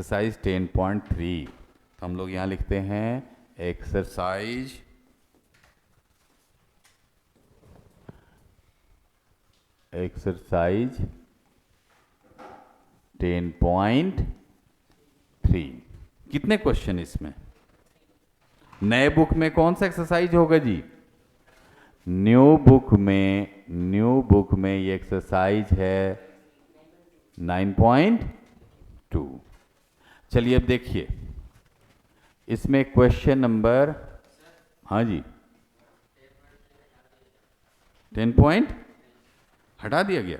Exercise 10.3 तो हम लोग यहाँ लिखते हैं एक्सरसाइज एक्सरसाइज 10.3। कितने क्वेश्चन इसमें? नए बुक में कौन सा एक्सरसाइज होगा जी? न्यू बुक में ये एक्सरसाइज है 9.2। चलिए अब देखिए इसमें क्वेश्चन नंबर, हाँ जी 10 पॉइंट हटा दिया गया,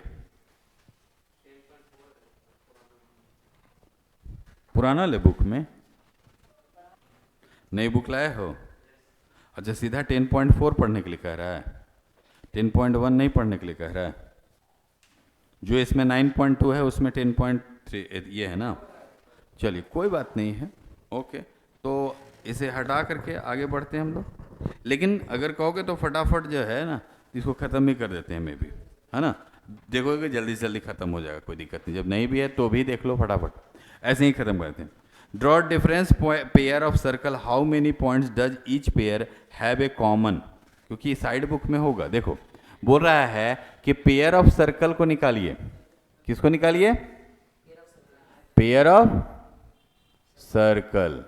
पुराना ले बुक में, नई बुक लाए हो? अच्छा सीधा 10.4 पढ़ने के लिए कह रहा है, 10.1 नहीं पढ़ने के लिए कह रहा है। जो इसमें 9.2 है उसमें 10.3 ये है ना। चलिए कोई बात नहीं है, ओके, तो इसे हटा करके आगे बढ़ते हैं हम लोग। लेकिन अगर कहोगे तो फटाफट जो है ना इसको ख़त्म ही कर देते हैं, मैं भी, है ना, देखोगे जल्दी से जल्दी ख़त्म हो जाएगा, कोई दिक्कत नहीं। जब नहीं भी है तो भी देख लो फटाफट, ऐसे ही ख़त्म करते हैं। Draw difference pair of circle, how many points does each pair have a common, क्योंकि साइड बुक में होगा। देखो बोल रहा है कि पेयर ऑफ सर्कल को निकालिए। किसको निकालिए? Pair of circle.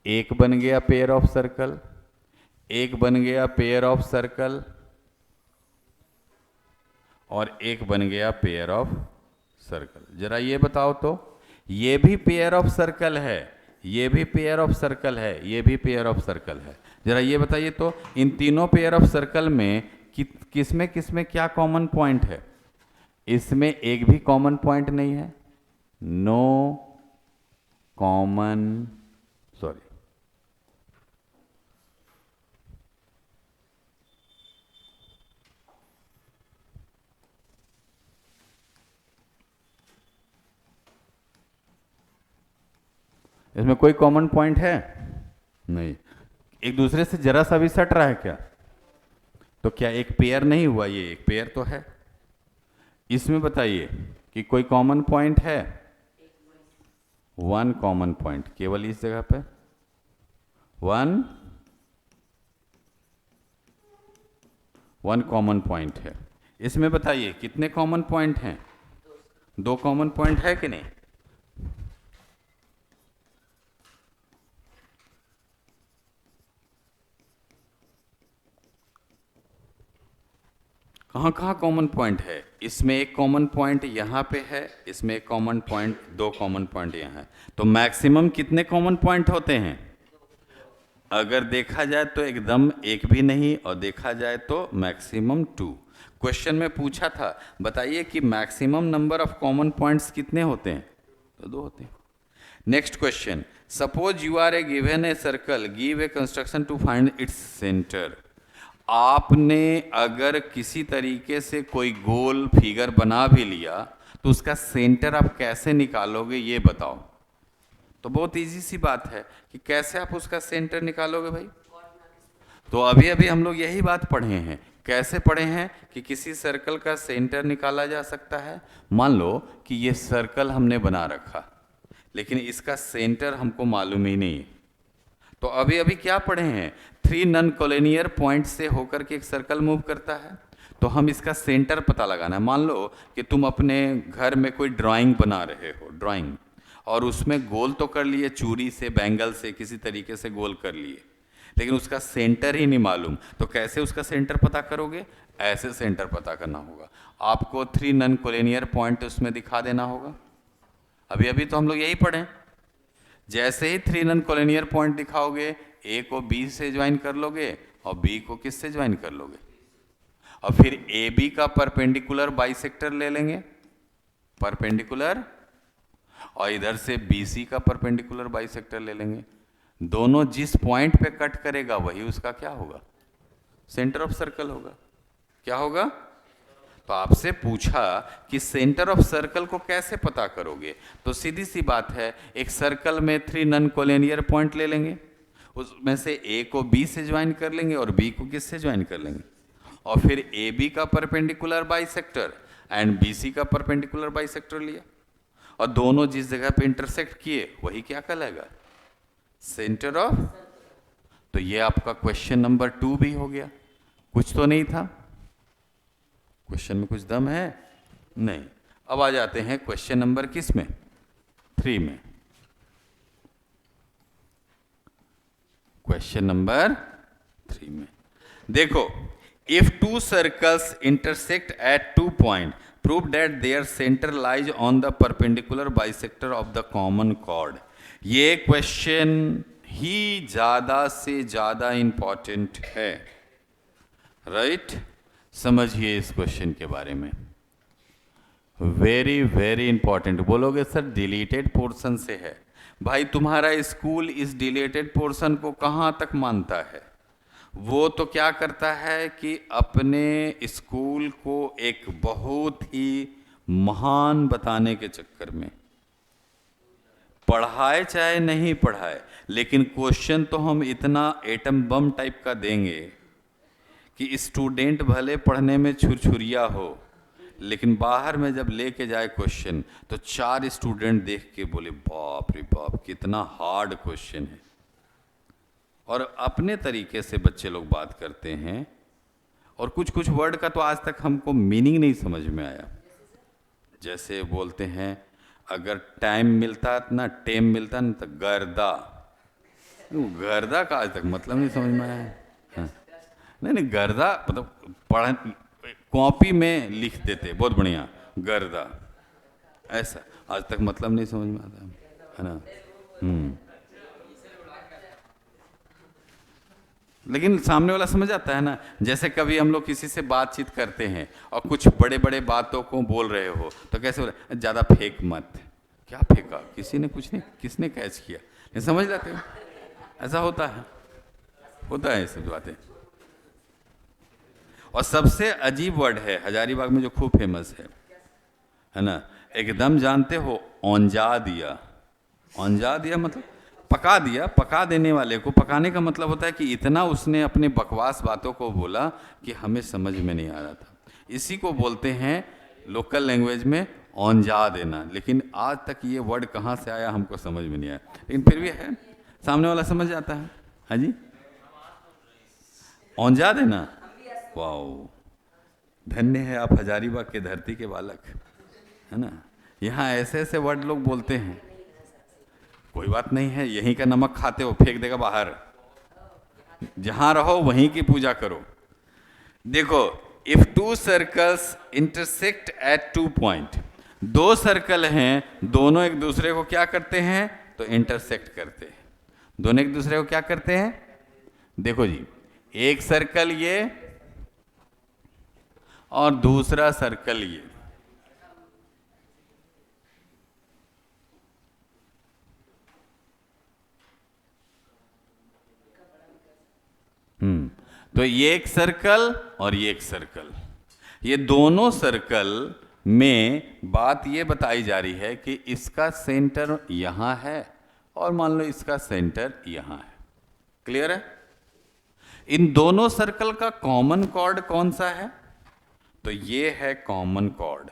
एक बन गया पेयर ऑफ सर्कल, एक बन गया पेयर ऑफ सर्कल, और एक बन गया पेयर ऑफ सर्कल। जरा ये बताओ तो, ये भी पेयर ऑफ सर्कल है, ये भी पेयर ऑफ सर्कल है, ये भी पेयर ऑफ सर्कल है। जरा ये बताइए तो इन तीनों पेयर ऑफ सर्कल में किसमें किसमें क्या कॉमन पॉइंट है? इसमें एक भी कॉमन पॉइंट नहीं है, नो कॉमन, सॉरी, इसमें कोई कॉमन पॉइंट है नहीं। एक दूसरे से जरा सा भी सट रहा है क्या? तो क्या एक पेयर नहीं हुआ? ये एक पेयर तो है। इसमें बताइए कि कोई कॉमन पॉइंट है? वन कॉमन पॉइंट, केवल इस जगह पे वन कॉमन पॉइंट है। इसमें बताइए कितने कॉमन पॉइंट हैं? दो कॉमन पॉइंट है कि नहीं? कहाँ कहाँ कॉमन पॉइंट है? इसमें एक कॉमन पॉइंट यहाँ पे है, इसमें एक कॉमन पॉइंट, दो कॉमन पॉइंट यहाँ है। तो मैक्सिमम कितने कॉमन पॉइंट होते हैं? अगर देखा जाए तो एकदम एक भी नहीं, और देखा जाए तो मैक्सिमम 2। क्वेश्चन में पूछा था बताइए कि maximum number of common points कितने होते हैं? तो 2 होते हैं। Next question, suppose you are a given a circle, give a construction to find its centre. आपने अगर किसी तरीके से कोई गोल फिगर बना भी लिया तो उसका सेंटर आप कैसे निकालोगे ये बताओ। तो बहुत इजी सी बात है कि कैसे आप उसका सेंटर निकालोगे भाई। तो अभी अभी हम लोग यही बात पढ़े हैं। कैसे पढ़े हैं कि किसी सर्कल का सेंटर निकाला जा सकता है। मान लो कि ये सर्कल हमने बना रखा, लेकिन इसका सेंटर हमको मालूम ही नहीं है। तो अभी अभी क्या पढ़े हैं? 3 नॉन कोलिनियर पॉइंट से होकर के एक सर्कल मूव करता है, तो हम इसका सेंटर पता लगाना है। मान लो कि तुम अपने घर में कोई ड्राइंग बना रहे हो, ड्राइंग, और उसमें गोल तो कर लिए, चूड़ी से, बैंगल से, किसी तरीके से गोल कर लिए, लेकिन उसका सेंटर ही नहीं मालूम। तो कैसे उसका सेंटर पता करोगे? ऐसे सेंटर पता करना होगा। आपको 3 नॉन कोलिनियर पॉइंट उसमें दिखा देना होगा। अभी अभी तो हम लोग यही पढ़े। जैसे ही 3 नॉन कोलिनियर पॉइंट दिखाओगे, ए को बी से ज्वाइन कर लोगे और बी को किस से ज्वाइन कर लोगे, और फिर ए बी का परपेंडिकुलर बाइसेक्टर ले लेंगे, परपेंडिकुलर, और इधर से बी सी का परपेंडिकुलर बाइसेक्टर ले लेंगे। दोनों जिस पॉइंट पे कट करेगा वही उसका क्या होगा? सेंटर ऑफ सर्कल होगा। क्या होगा? तो आपसे पूछा कि सेंटर ऑफ सर्कल को कैसे पता करोगे, तो सीधी सी बात है, एक सर्कल में 3 नॉन कोलिनियर पॉइंट ले लेंगे, उसमें से ए को बी से ज्वाइन कर लेंगे और बी को किस से ज्वाइन कर लेंगे, और फिर ए बी का perpendicular bisector and B C का परपेंडिकुलर बाइसेक्टर लिया, और दोनों जिस जगह पे इंटरसेक्ट किए वही क्या कहलाएगा, सेंटर ऑफ। तो ये आपका क्वेश्चन नंबर 2 भी हो गया। कुछ तो नहीं था, क्वेश्चन में कुछ दम है नहीं। अब आ जाते हैं क्वेश्चन नंबर किस में, 3 में। क्वेश्चन नंबर 3 में देखो, if 2 circles intersect at 2 point, prove that their centre lies on the perpendicular bisector of the common chord. ये क्वेश्चन ही ज्यादा से ज्यादा इंपॉर्टेंट है, राइट? समझिए इस क्वेश्चन के बारे में, वेरी वेरी इंपॉर्टेंट। बोलोगे सर डिलीटेड पोर्शन से है, भाई तुम्हारा स्कूल इस डिलीटेड पोर्शन को कहाँ तक मानता है? वो तो क्या करता है कि अपने स्कूल को एक बहुत ही महान बताने के चक्कर में पढ़ाए चाहे नहीं पढ़ाए, लेकिन क्वेश्चन तो हम इतना एटम बम टाइप का देंगे कि स्टूडेंट भले पढ़ने में छुरछुरिया हो, लेकिन बाहर में जब लेके जाए क्वेश्चन तो 4 स्टूडेंट देख के बोले बाप रे बाप कितना हार्ड क्वेश्चन है। और अपने तरीके से बच्चे लोग बात करते हैं, और कुछ कुछ वर्ड का तो आज तक हमको मीनिंग नहीं समझ में आया। जैसे बोलते हैं अगर टाइम मिलता ना, टेम मिलता ना, तो गर्दा, गर्दा का आज तक मतलब नहीं समझ में आया। हाँ। नहीं, गर्दा मतलब पढ़ कॉपी में लिख देते बहुत बढ़िया गर्दा, ऐसा आज तक मतलब नहीं समझ में आता है ना। लेकिन सामने वाला समझ आता है ना। जैसे कभी हम लोग किसी से बातचीत करते हैं और कुछ बड़े बड़े बातों को बोल रहे हो तो कैसे बोले, ज़्यादा फेंक मत। क्या फेंका? किसी ने कुछ नहीं, किसने कैच किया? नहीं समझ लेते हो, ऐसा होता है ये सब बातें। और सबसे अजीब वर्ड है हजारीबाग में जो खूब फेमस है ना, एकदम जानते हो, औंजा दिया। औंजा दिया मतलब पका दिया। पका देने वाले को, पकाने का मतलब होता है कि इतना उसने अपने बकवास बातों को बोला कि हमें समझ में नहीं आ रहा था। इसी को बोलते हैं लोकल लैंग्वेज में औंजा देना। लेकिन आज तक ये वर्ड कहाँ से आया हमको समझ में नहीं आया, लेकिन फिर भी है, सामने वाला समझ जाता है। हाँ जी, औंजा देना। वाओ, धन्य है आप हजारीबाग के धरती के बालक, है ना। यहाँ ऐसे ऐसे वर्ड लोग बोलते हैं। कोई बात नहीं है, यहीं का नमक खाते हो, फेंक देगा बाहर। जहां रहो वहीं की पूजा करो। देखो, if 2 circles intersect at 2 point, 2 circle हैं, दोनों एक दूसरे को क्या करते हैं? तो इंटरसेक्ट करते हैं। दोनों एक दूसरे को क्या करते हैं? देखो जी, एक सर्कल ये और दूसरा सर्कल ये। तो ये एक सर्कल और ये एक सर्कल, ये दोनों सर्कल में बात ये बताई जा रही है कि इसका सेंटर यहां है और मान लो इसका सेंटर यहां है। क्लियर है? इन दोनों सर्कल का कॉमन कॉर्ड कौन सा है? तो ये है कॉमन कॉर्ड।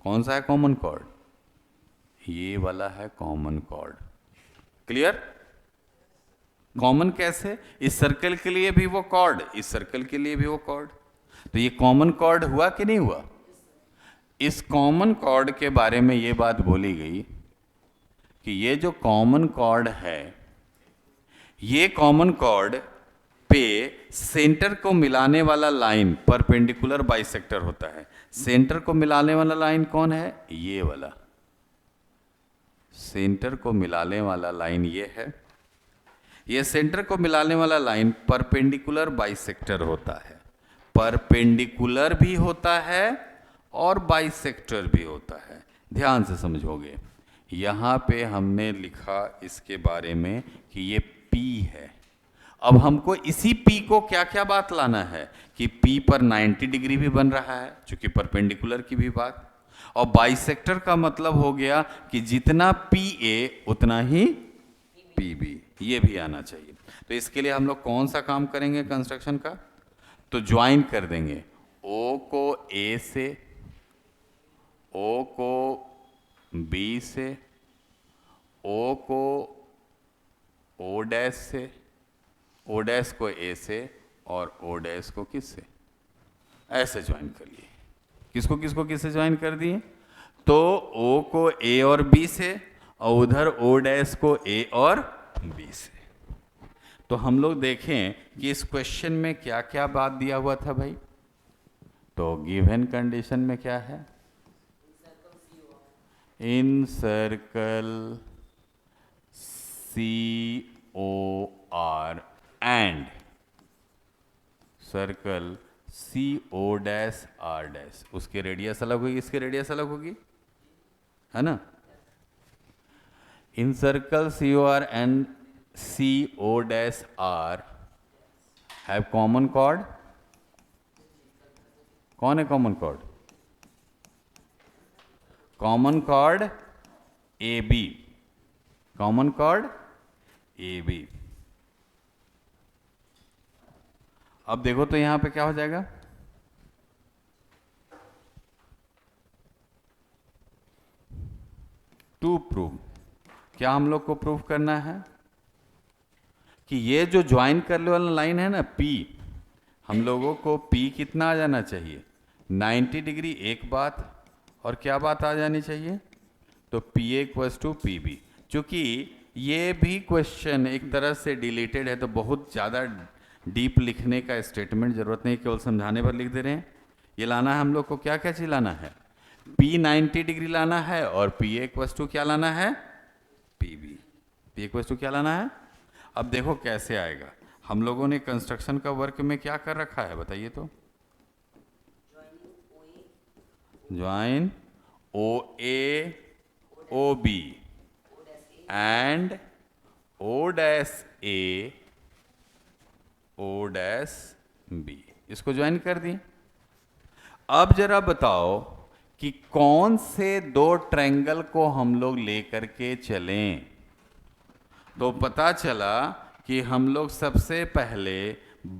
कौन सा है कॉमन कॉर्ड? ये वाला है कॉमन कॉर्ड। क्लियर? कॉमन कैसे? इस सर्कल के लिए भी वो कॉर्ड, इस सर्कल के लिए भी वो कॉर्ड। तो ये कॉमन कॉर्ड हुआ कि नहीं हुआ? इस कॉमन कॉर्ड के बारे में ये बात बोली गई कि ये जो कॉमन कॉर्ड है, ये कॉमन कॉर्ड पे सेंटर को मिलाने वाला लाइन परपेंडिकुलर बाइसेक्टर होता है। सेंटर को मिलाने वाला लाइन कौन है? ये वाला। सेंटर को मिलाने वाला लाइन ये है। ये सेंटर को मिलाने वाला लाइन परपेंडिकुलर बाइसेक्टर होता है। परपेंडिकुलर भी होता है और बाइसेक्टर भी होता है। ध्यान से समझोगे, यहाँ पे हमने लिखा इसके बारे में कि ये P है। अब हमको इसी P को क्या क्या बात लाना है कि P पर 90 डिग्री भी बन रहा है, चूंकि परपेंडिकुलर की भी बात, और बाइसेक्टर का मतलब हो गया कि जितना PA उतना ही PB, ये भी आना चाहिए। तो इसके लिए हम लोग कौन सा काम करेंगे कंस्ट्रक्शन का? तो ज्वाइन कर देंगे O को A से, O को बी से, ओ को ओ डैश से, ओ डैश को ए से, और ओ डैश को किस से, ऐसे ज्वाइन कर लिए। किसको किसको किससे ज्वाइन कर दिए? तो ओ को ए और बी से, और उधर ओ डैश को ए और बी से। तो हम लोग देखें कि इस क्वेश्चन में क्या क्या बात दिया हुआ था भाई। तो गिवन कंडीशन में क्या है? In circle C O R and circle C O dash R dash, उसके रेडियस अलग होगी, इसके रेडियस अलग होगी, है ना। In circle C O R and C O dash R have common chord. कौन है common chord? Common chord A B, common chord A B. अब देखो तो यहां पे क्या हो जाएगा, टू प्रूव। क्या हम लोग को प्रूव करना है कि ये जो ज्वाइन करने वाला लाइन है ना पी, हम लोगों को पी कितना आ जाना चाहिए, 90 डिग्री एक बात, और क्या बात आ जानी चाहिए, तो P A equals to P B. चूंकि ये भी क्वेश्चन एक तरह से डिलीटेड है, तो बहुत ज़्यादा डीप लिखने का स्टेटमेंट जरूरत नहीं, केवल समझाने पर लिख दे रहे हैं। ये लाना है हम लोग को, क्या क्या चीज़ लाना है, पी 90 डिग्री लाना है, और पी ए इक्वल्स टू क्या लाना है, P B. P equals to क्या लाना है। अब देखो कैसे आएगा। हम लोगों ने कंस्ट्रक्शन का वर्क में क्या कर रखा है बताइए तो, join O A O B and O dash A O dash B, इसको ज्वाइन कर दी। अब जरा बताओ कि कौन से दो ट्रायंगल को हम लोग लेकर के चलें। तो पता चला कि हम लोग सबसे पहले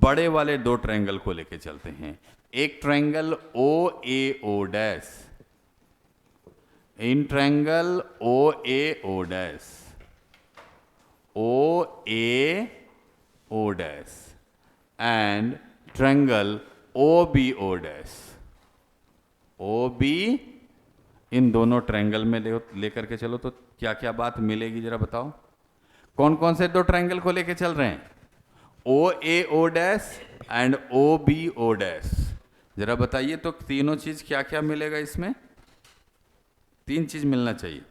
बड़े वाले दो ट्रायंगल को लेके चलते हैं। एक triangle O A O dash, in triangle O A O dash, O A O dash and triangle O B O dash, O B, इन दोनों ट्रायंगल में लेकर के चलो तो क्या क्या बात मिलेगी जरा बताओ। कौन कौन से दो ट्रायंगल को लेके चल रहे हैं, O A O dash and O B O dash. जरा बताइए तो तीनों चीज क्या क्या मिलेगा इसमें, तीन चीज मिलना चाहिए,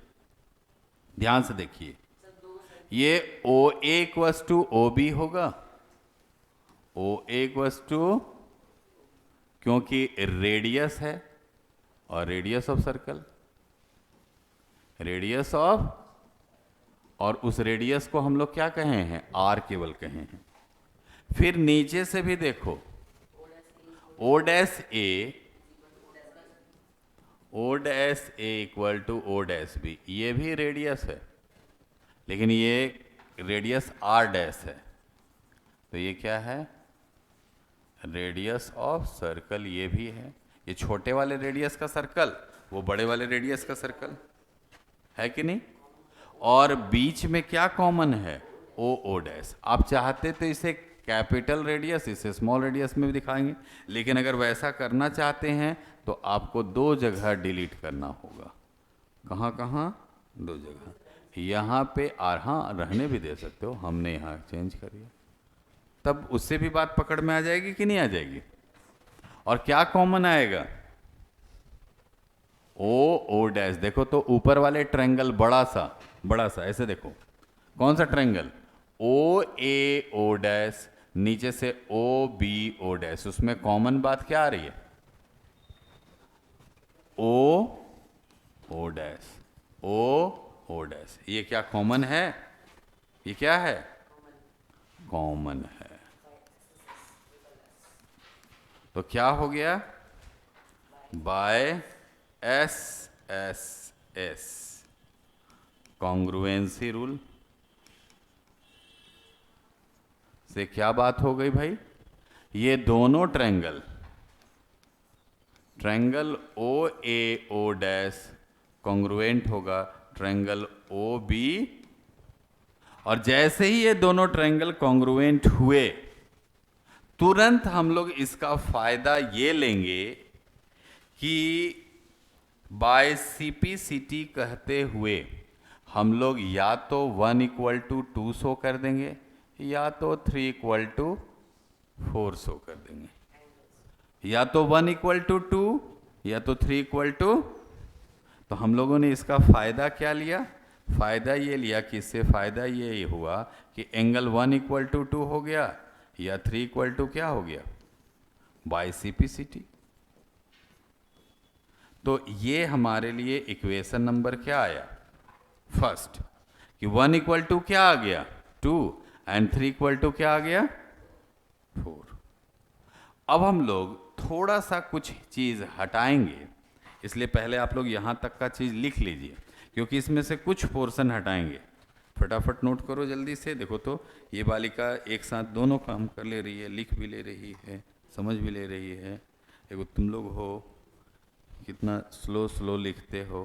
ध्यान से देखिए। ये ओ ए इक्वल्स टू ओ बी होगा, ओ ए इक्वल्स टू, क्योंकि रेडियस है, और radius of circle, radius of, और उस रेडियस को हम लोग क्या कहे हैं, आर केवल कहे हैं। फिर नीचे से भी देखो, O dash A, O dash A equal to O dash B, ये भी रेडियस है, लेकिन ये रेडियस आर डैश है, तो ये क्या है, रेडियस ऑफ सर्कल, ये भी है। ये छोटे वाले रेडियस का सर्कल, वो बड़े वाले रेडियस का सर्कल है कि नहीं। और बीच में क्या कॉमन है, ओ ओ डैश। आप चाहते तो इसे कैपिटल रेडियस, इसे स्मॉल रेडियस में भी दिखाएंगे, लेकिन अगर वैसा करना चाहते हैं तो आपको दो जगह डिलीट करना होगा। कहाँ कहाँ, दो जगह। यहाँ पे आर, हाँ रहने भी दे सकते हो, हमने यहाँ चेंज करिए, तब उससे भी बात पकड़ में आ जाएगी कि नहीं आ जाएगी। और क्या कॉमन आएगा, ओ ओ डैश। देखो तो ऊपर वाले ट्रायंगल बड़ा सा ऐसे देखो, कौन सा triangle, O A O dash, नीचे से ओ बी ओ डैश, उसमें कॉमन बात क्या आ रही है, ओ ओ डैश, ओ ओ डैश। ये क्या कॉमन है, ये क्या है, कॉमन है। तो क्या हो गया, by S S S, congruency rule से क्या बात हो गई भाई, ये दोनों triangle, triangle O A O dash congruent होगा ट्रायंगल ओ बी। और जैसे ही ये दोनों ट्रायंगल कॉन्ग्रुएंट हुए, तुरंत हम लोग इसका फायदा ये लेंगे कि बाय सीपीसीटी कहते हुए हम लोग या तो 1 = 2 शो कर देंगे या तो 3 = 4 शो कर देंगे, या तो 1 = 2 या तो 3 तो हम लोगों ने इसका फायदा क्या लिया? फायदा ये लिया कि इससे फायदा ये हुआ कि एंगल 1 = 2 हो गया या 3 क्या हो गया? By CPCT. तो ये हमारे लिए इक्वेशन नंबर क्या आया? फर्स्ट, कि 1 क्या आ गया? 2 एंड 3 क्या आ गया? 4। अब हम लोग थोड़ा सा कुछ चीज हटाएंगे, इसलिए पहले आप लोग यहां तक का चीज लिख लीजिए, क्योंकि इसमें से कुछ पोर्शन हटाएंगे। फटाफट नोट करो जल्दी से। देखो तो ये बालिका एक साथ दोनों काम कर ले रही है, लिख भी ले रही है, समझ भी ले रही है। देखो तुम लोग हो कितना स्लो स्लो लिखते हो।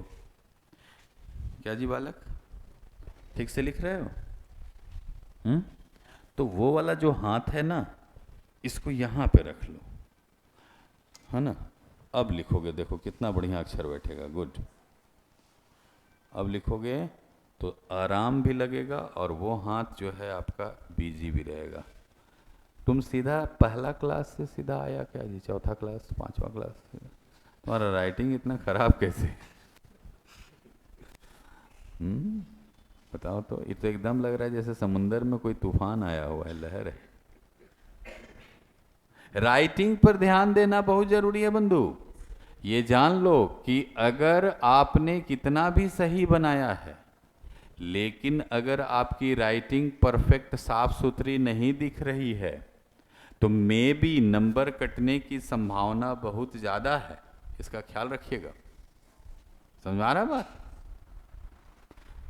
क्या जी बालक, ठीक से लिख रहे हो? तो वो वाला जो हाथ है ना, इसको यहाँ पे रख लो, है ना। अब लिखोगे, देखो कितना बढ़िया अक्षर बैठेगा, गुड। अब लिखोगे तो आराम भी लगेगा और वो हाथ जो है आपका बिजी भी रहेगा। तुम सीधा पहला क्लास से सीधा आया क्या जी? चौथा क्लास, पांचवा क्लास से? तुम्हारा राइटिंग इतना खराब कैसे? बताओ तो। ये तो एकदम लग रहा है जैसे समुंदर में कोई तूफान आया हुआ है, लहर है। राइटिंग पर ध्यान देना बहुत जरूरी है बंधु। ये जान लो कि अगर आपने कितना भी सही बनाया है, लेकिन अगर आपकी राइटिंग परफेक्ट साफ सुथरी नहीं दिख रही है, तो मे बी नंबर कटने की संभावना बहुत ज्यादा है। इसका ख्याल रखिएगा। समझ आ रहा बात?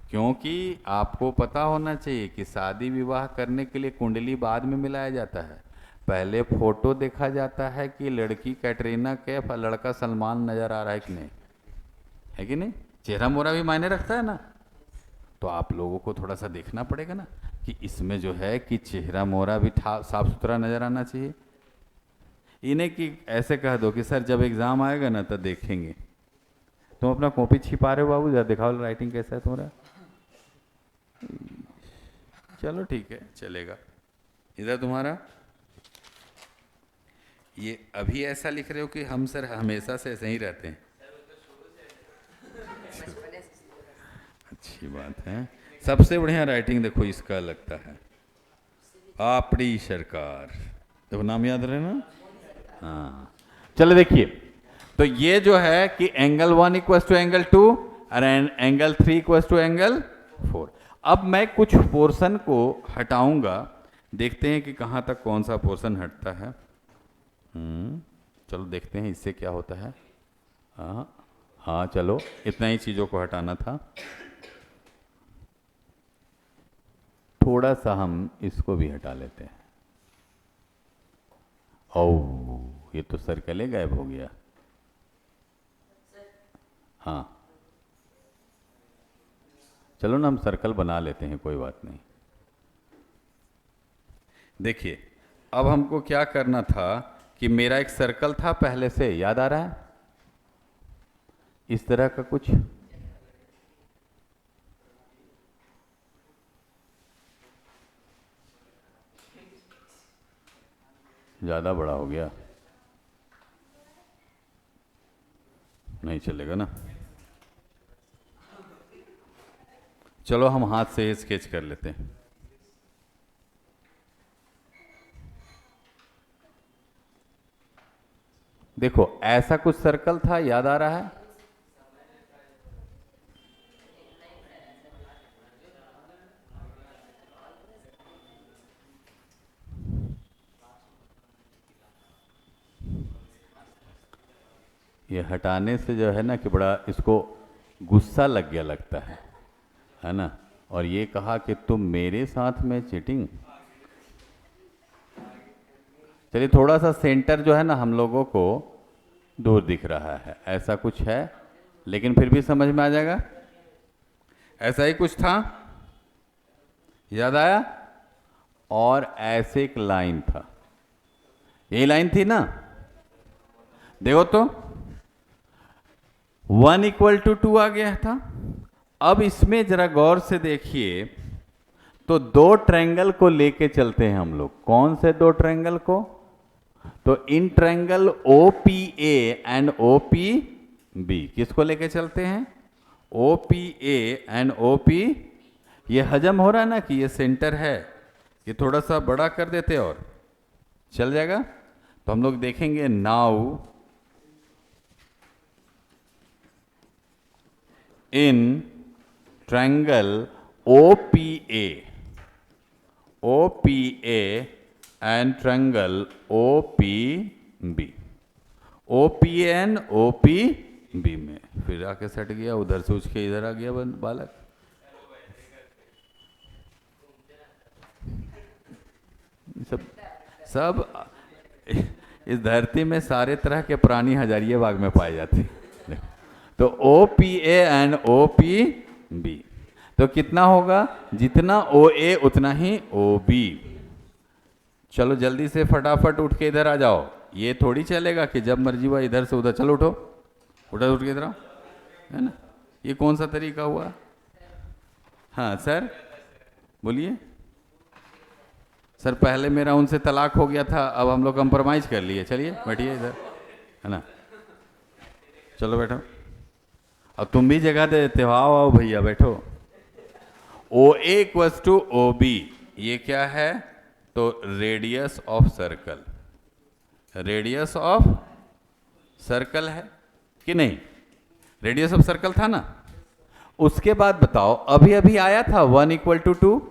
क्योंकि आपको पता होना चाहिए कि शादी विवाह करने के लिए कुंडली बाद में मिलाया जाता है। पहले फोटो देखा जाता है कि लड़की कैटरीना कैफ और लड़का सलमान नजर आ रहा है कि नहीं, है कि नहीं? चेहरा मोरा भी मायने रखता है ना। तो आप लोगों को थोड़ा सा देखना पड़ेगा ना कि इसमें जो है कि चेहरा मोरा भी साफ सुथरा नजर आना चाहिए। इन्हें कि ऐसे कह दो कि सर जब एग्जाम आएगा ना तो देखेंगे। तुम अपना कॉपी छिपा रहे हो बाबू, जरा दिखाओ राइटिंग कैसा है तुम्हारा। चलो ठीक है, चलेगा। इधर तुम्हारा ये अभी ऐसा लिख रहे हो कि हम सर हमेशा से ऐसे ही रहते हैं? अच्छी बात है। सबसे बढ़िया राइटिंग देखो इसका लगता है, आपड़ी सरकार। देखो नाम याद रहे ना। हाँ चलो देखिए, तो ये जो है कि एंगल 1 = एंगल 2 और एंगल 3 = एंगल 4। अब मैं कुछ पोर्शन को हटाऊंगा, देखते हैं कि कहाँ तक कौन सा पोर्शन हटता है। चलो देखते हैं इससे क्या होता है। हाँ चलो, इतना ही चीज़ों को हटाना था। थोड़ा सा हम इसको भी हटा लेते हैं। ओह, ये तो सर्कल ही गायब हो गया। हाँ चलो ना, हम सर्कल बना लेते हैं, कोई बात नहीं। देखिए अब हमको क्या करना था कि मेरा एक सर्कल था पहले से, याद आ रहा है? इस तरह का कुछ। ज़्यादा बड़ा हो गया, नहीं चलेगा ना। चलो हम हाथ से ही स्केच कर लेते हैं। देखो ऐसा कुछ सर्कल था, याद आ रहा है? ये हटाने से जो है ना कि बड़ा इसको गुस्सा लग गया लगता है ना। और ये कहा कि तुम मेरे साथ में चीटिंग। चलिए थोड़ा सा सेंटर जो है ना हम लोगों को दूर दिख रहा है, ऐसा कुछ है। लेकिन फिर भी समझ में आ जाएगा। ऐसा ही कुछ था, याद आया? और ऐसे एक लाइन था, यही लाइन थी ना, देखो तो 1 = 2 आ गया था। अब इसमें जरा गौर से देखिए, तो दो ट्रायंगल को लेके चलते हैं हम लोग। कौन से दो ट्रायंगल को? तो in triangle OPA and OPB किसको लेके चलते हैं? OPA and OP। ये हजम हो रहा है ना कि ये सेंटर है, ये थोड़ा सा बड़ा कर देते और चल जाएगा। तो हम लोग देखेंगे now in triangle OPA and triangle OPB, OPA and OPB में फिर आके सट गया, उधर से उठ के इधर आ गया बालक। सब इस धरती में सारे तरह के प्राणी हजारियाबाग में पाए जाते हैं। तो OPA एंड OPB, तो कितना होगा? जितना OA उतना ही OB। चलो जल्दी से फटाफट उठ के इधर आ जाओ। ये थोड़ी चलेगा कि जब मर्जी हुआ इधर से उधर, चलो उठो, उठ के इधर आओ, है ना? ये कौन सा तरीका हुआ? हाँ सर बोलिए। सर पहले मेरा उनसे तलाक हो गया था, अब हम लोग कंप्रोमाइज कर लिए। चलिए बैठिए इधर, है ना? चलो बैठो, अब तुम भी जगह दे देते हो। आओ आओ भैया बैठो। OA = OB, ये क्या है? तो radius of circle, radius of circle है कि नहीं? रेडियस ऑफ सर्कल था ना। उसके बाद बताओ, अभी अभी आया था 1 = 2,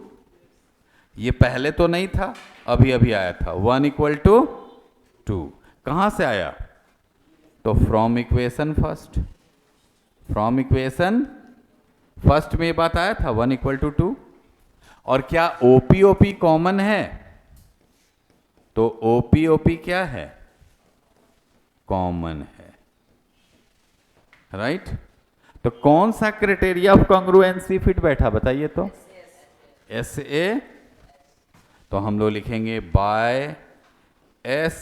ये पहले तो नहीं था, अभी अभी आया था 1 = 2। कहां से आया? तो from equation first, from equation first में ये बात आया था 1 = 2। और क्या OP कॉमन है? तो OP क्या है? कॉमन है, राइट? तो कौन सा क्राइटेरिया ऑफ कॉन्ग्रुएंसी फिट बैठा बताइए तो? SA। तो हम लोग लिखेंगे बाय SAS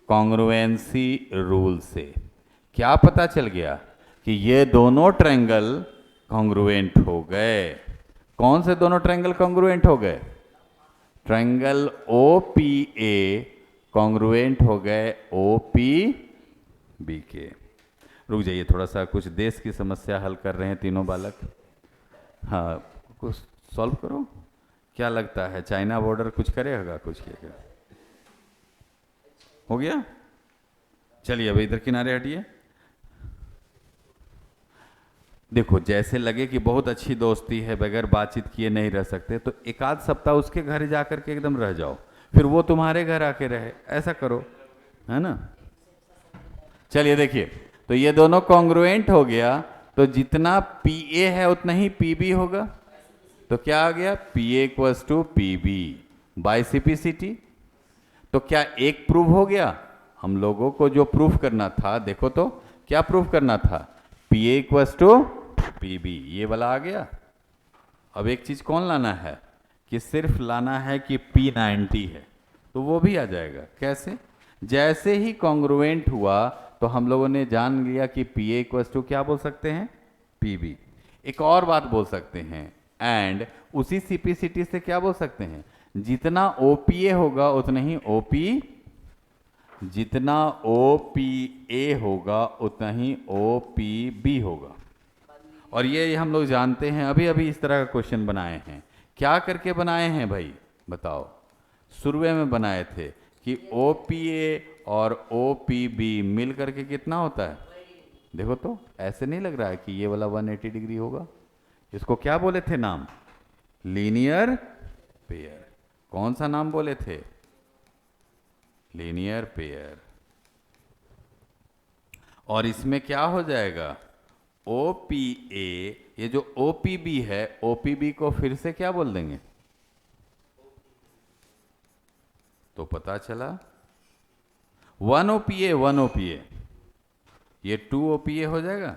कॉन्ग्रुएंसी रूल से क्या पता चल गया कि ये दोनों ट्रायंगल कॉन्ग्रुएंट हो गए। कौन से दोनों ट्रायंगल कॉन्ग्रुएंट हो गए? ट्रायंगल OPA कॉन्ग्रुएंट हो गए OPB के। रुक जाइए थोड़ा सा, कुछ देश की समस्या हल कर रहे हैं तीनों बालक। हाँ कुछ सॉल्व करो। क्या लगता है चाइना बॉर्डर कुछ करेगा? कुछ किया हो गया? चलिए अब इधर किनारे हटिए। देखो जैसे लगे कि बहुत अच्छी दोस्ती है, बगैर बातचीत किए नहीं रह सकते, तो एक आध सप्ताह उसके घर जा करके एकदम रह जाओ, फिर वो तुम्हारे घर आके रहे, ऐसा करो, है ना? चलिए देखिए, तो ये दोनों कॉन्ग्रुएंट हो गया, तो जितना PA है उतना ही PB होगा। तो क्या आ गया? PA = PB by CP/CT। तो क्या एक प्रूव हो गया? हम लोगों को जो प्रूफ करना था, देखो तो क्या प्रूफ करना था? PA = PB, ये वाला आ गया। अब एक चीज कौन लाना है कि सिर्फ लाना है कि P90 है, तो वो भी आ जाएगा। कैसे? जैसे ही कॉन्ग्रुएंट हुआ तो हम लोगों ने जान लिया कि PA = क्या बोल सकते हैं? PB। एक और बात बोल सकते हैं, एंड उसी CP/CT से क्या बोल सकते हैं? जितना OPA होगा उतना ही जितना OPA होगा उतना ही OPB होगा। और ये हम लोग जानते हैं, अभी अभी इस तरह का क्वेश्चन बनाए हैं। क्या करके बनाए हैं भाई बताओ? शुरू में बनाए थे कि OPA और OPB मिल करके कितना होता है? देखो तो ऐसे नहीं लग रहा है कि ये वाला 180 डिग्री होगा। इसको क्या बोले थे नाम? Linear pair. कौन सा नाम बोले थे? Linear pair. और इसमें क्या हो जाएगा? OPA, ये जो OPB है, OPB को फिर से क्या बोल देंगे? तो पता चला 1 OPA 1 OPA, ये 2 OPA हो जाएगा,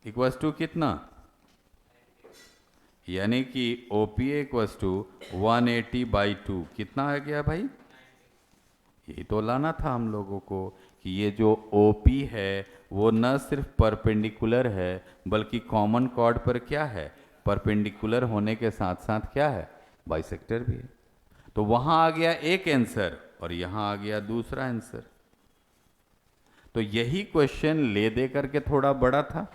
इक्वल्स टू कितना, यानी कि OPA इक्वल्स टू 180/2, कितना आ गया भाई? यही तो लाना था हम लोगों को कि ये जो OP है वो न सिर्फ परपेंडिकुलर है बल्कि कॉमन कॉर्ड पर क्या है, परपेंडिकुलर होने के साथ साथ क्या है, बाइसेक्टर भी है। तो वहां आ गया एक आंसर और यहां आ गया दूसरा आंसर। तो यही क्वेश्चन ले दे करके थोड़ा बड़ा था।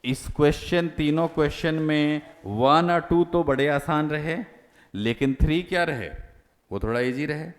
इस क्वेश्चन, तीनों क्वेश्चन में 1 और 2 तो बड़े आसान रहे, लेकिन 3 क्या रहे, वो थोड़ा इजी रहे।